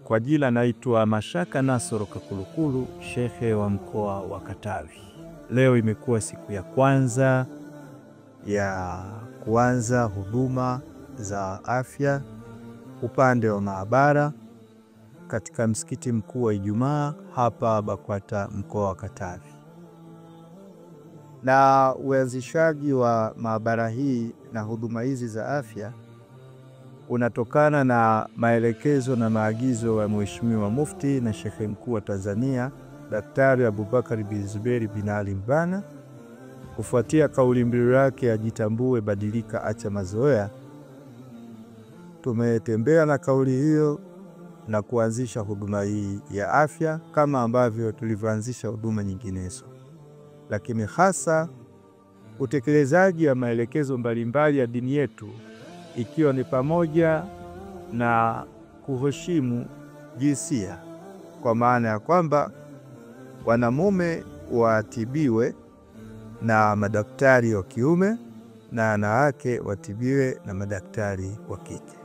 Kwa jina naitwa Mashaka Nasoro Kakulukulu, shekhe wa mkoa wa Katavi. Leo imekuwa siku ya kwanza ya kuanza huduma za afya upande wa maabara katika msikiti mkuu wa Ijumaa hapa BAKWATA mkoa wa Katavi. Na uanzishaji wa maabara hii na huduma hizi za afya unatokana na maelekezo na maagizo ya Mheshimiwa Mufti na Shekhe Mkuu wa Tanzania Daktari Abubakar bin Zuberi bin Ali Mbana, kufuatia kauli mbiu yake ya jitambue, badilika, acha mazoea. Tumetembea na kauli hiyo na kuanzisha huduma hii ya afya kama ambavyo tulivyoanzisha huduma nyinginezo, lakini hasa utekelezaji wa maelekezo mbalimbali ya dini yetu, ikiwa ni pamoja na kuheshimu jinsia, kwa maana ya kwamba wanamume watibiwe na madaktari wa kiume na wanawake watibiwe na madaktari wa kike.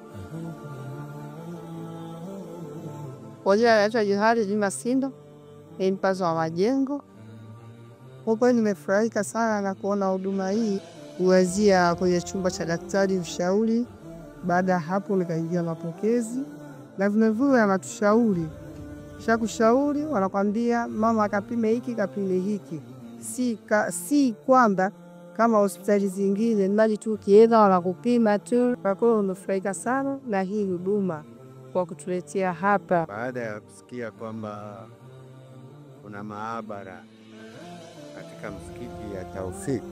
Kwa jina naitwa Johari Juma Sindo, ni mpazo wa majengo. Kwa kweli nimefurahika sana na kuona huduma hii kuanzia kwenye chumba cha daktari ushauri. Baada ya hapo nikaingia mapokezi na vile wanatushauri. Kushauri wanakwambia mama akapime hiki, kapime hiki. Si kwamba kama hospitali zingine mali tu kienda wanakupima tu. Kwa kweli nimefurahika sana na hii huduma kwa kutuletea hapa. Baada ya kusikia kwamba kuna maabara katika msikiti ya Taufik,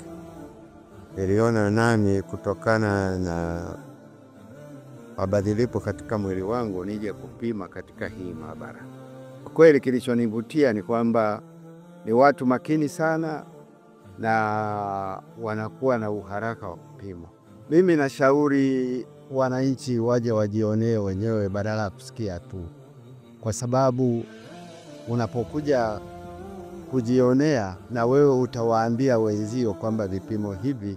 niliona nami kutokana na mabadiliko katika mwili wangu nije kupima katika hii maabara. Kweli kilichonivutia ni kwamba ni watu makini sana na wanakuwa na uharaka wa kupima. Mimi nashauri wananchi waje wajionee wenyewe badala ya kusikia tu, kwa sababu unapokuja kujionea na wewe utawaambia wenzio kwamba vipimo hivi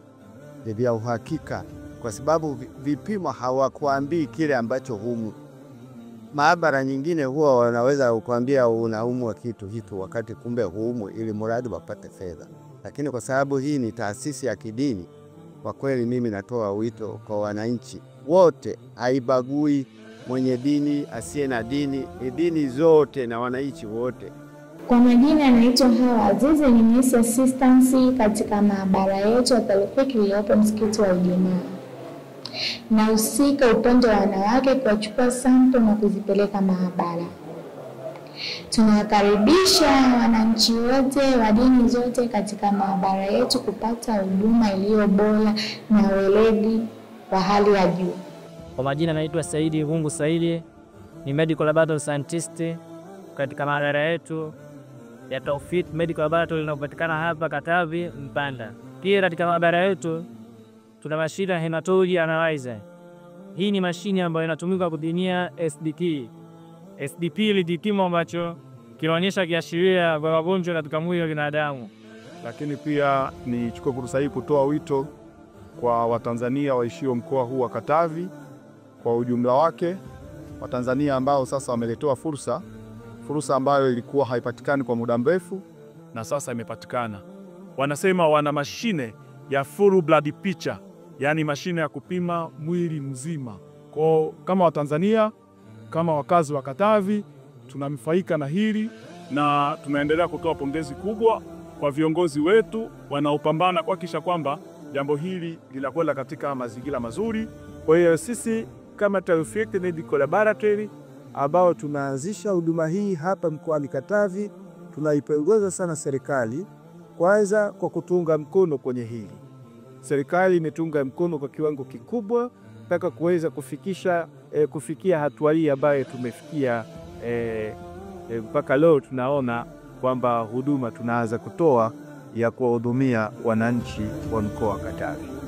ni vya uhakika, kwa sababu vipimo hawakuambii kile ambacho humu. Maabara nyingine huwa wanaweza kukuambia unaumwa kitu wakati kumbe huumu, ili mradi wapate fedha. Lakini kwa sababu hii ni taasisi ya kidini, kwa kweli mimi natoa wito kwa wananchi wote, haibagui mwenye dini asiye na dini, dini zote na wananchi wote. Kwa majina anaitwa Hawa Azizi, ni nurse assistant katika maabara yetu ya Taufik iliyopo msikiti wa Ijumaa. Nahusika upande wa wanawake kuchukua sample na kuzipeleka maabara. Tunawakaribisha wananchi wote wa dini zote katika maabara yetu kupata huduma iliyo bora na weledi wa hali ya juu. Kwa majina naitwa Saidi Hungu Saidi, ni medical laboratory scientist katika maabara yetu ya Taufik Medical Laboratory inayopatikana hapa Katavi Mpanda. Pia katika maabara yetu tuna mashine ya hematology analyzer. Hii ni mashine ambayo inatumika kupimia SDP. SDP ni kipimo ambacho kinaonyesha kiashiria vya magonjwa katika mwili wa binadamu. Lakini pia nichukue fursa hii kutoa wito kwa Watanzania waishio mkoa huu wa Katavi kwa ujumla wake, Watanzania ambao sasa wameletewa fursa ambayo ilikuwa haipatikani kwa muda mrefu na sasa imepatikana. Wanasema wana mashine ya full blood picture, yani mashine ya kupima mwili mzima. Kwa kama Watanzania, kama wakazi wa Katavi, tunanufaika na hili na tunaendelea kutoa pongezi kubwa kwa viongozi wetu wanaopambana kuhakikisha kwamba jambo hili linakwenda katika mazingira mazuri. Kwa hiyo sisi kama Taufik Medical Laboratory ambao tunaanzisha huduma hii hapa mkoani Katavi, tunaipongeza sana serikali kwanza kwa kutunga mkono kwenye hili. Serikali imetunga mkono kwa kiwango kikubwa mpaka kuweza kufikia hatua hii ambayo tumefikia mpaka leo tunaona kwamba huduma tunaanza kutoa ya kuwahudumia wananchi wa mkoa wa Katavi.